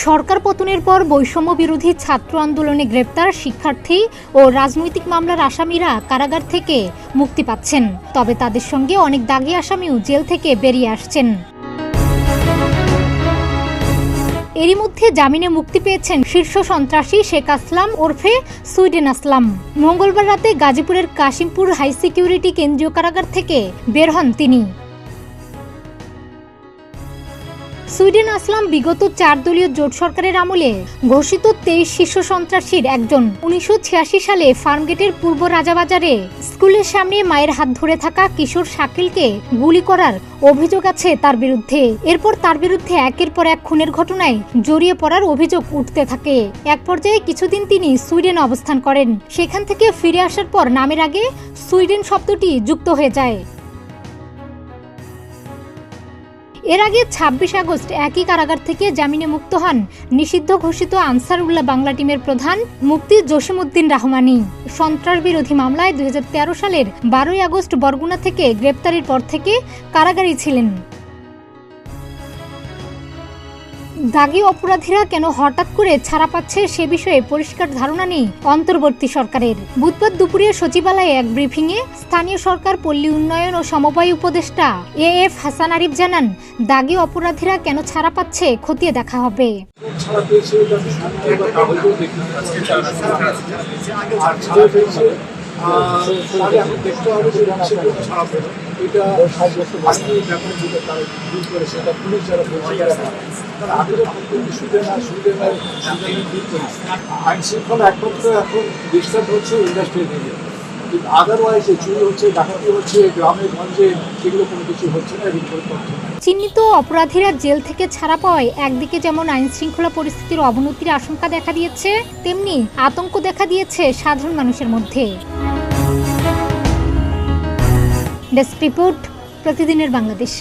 সরকার পতনের পর বৈষম্য বিরোধী ছাত্র আন্দোলনে গ্রেপ্তার শিক্ষার্থী ও রাজনৈতিক মামলার আসামিরা কারাগার থেকে মুক্তি পাচ্ছেন। তবে তাদের সঙ্গে অনেক দাগী আসামিও জেল থেকে বেরিয়ে আসছেন। এরই মধ্যে জামিনে মুক্তি পেয়েছেন শীর্ষ সন্ত্রাসী শেখ আসলাম ওরফে সুইডেন আসলাম। মঙ্গলবার রাতে গাজীপুরের কাশিমপুর হাই সিকিউরিটি কেন্দ্রীয় কারাগার থেকে বের হন তিনি। সুইডেন আসলাম বিগত 4 দলীয় জোট সরকারের আমলে ঘোষিত 23 শীর্ষ সন্ত্রাসীর একজন। 1986 সালে ফার্মগেটের পূর্ব রাজাবাজারে স্কুলের সামনে মায়ের হাত ধরে থাকা কিশোর শাকিলকে গুলি করার অভিযোগ আছে তার বিরুদ্ধে। এরপর তার বিরুদ্ধে একের পর এক খুনের ঘটনায় জড়িয়ে পড়ার অভিযোগ উঠতে থাকে। এক পর্যায়ে কিছুদিন তিনি সুইডেন অবস্থান করেন। সেখান থেকে ফিরে আসার পর নামের আগে সুইডেন শব্দটি যুক্ত হয়ে যায়। এর আগে 26 আগস্ট একই কারাগার থেকে জামিনে মুক্ত হন নিষিদ্ধ ঘোষিত আনসারুল্লাহ বাংলা টিমের প্রধান মুফতি জসিমউদ্দিন রহমানী। সন্ত্রাস বিরোধী মামলায় 2013 সালের 12 আগস্ট বরগুনা থেকে গ্রেপ্তারের পর থেকে কারাগারেই ছিলেন। দাগী অপরাধীরা কেন হঠাৎ করে ছাড়া পাচ্ছে সে বিষয়ে পরিষ্কার ধারণা নেই অন্তর্বর্তী সরকারের। বুধবার দুপুরে সচিবালয়ে এক ব্রিফিংয়ে স্থানীয় সরকার, পল্লী উন্নয়ন ও সমবায় উপদেষ্টা এএফ হাসান আরিফ জানান, দাগী অপরাধীরা কেন ছাড়া পাচ্ছে খতিয়ে দেখা হবে। আইন শৃঙ্খলা একমাত্র এখন ডিস্টার্ব হচ্ছে ইন্ডাস্ট্রি থেকে, আদারওয়াইজ চুরি হচ্ছে, ডাকাতি হচ্ছে গ্রামে গঞ্জে, সেগুলো কোনো কিছু হচ্ছে না। চিহ্নিত অপরাধীরা জেল থেকে ছাড়া পাওয়ায় একদিকে যেমন আইন শৃঙ্খলা পরিস্থিতির অবনতির আশঙ্কা দেখা দিয়েছে, তেমনি আতঙ্ক দেখা দিয়েছে সাধারণ মানুষের মধ্যে। ডেস্ক রিপোর্ট, প্রতিদিনের বাংলাদেশ।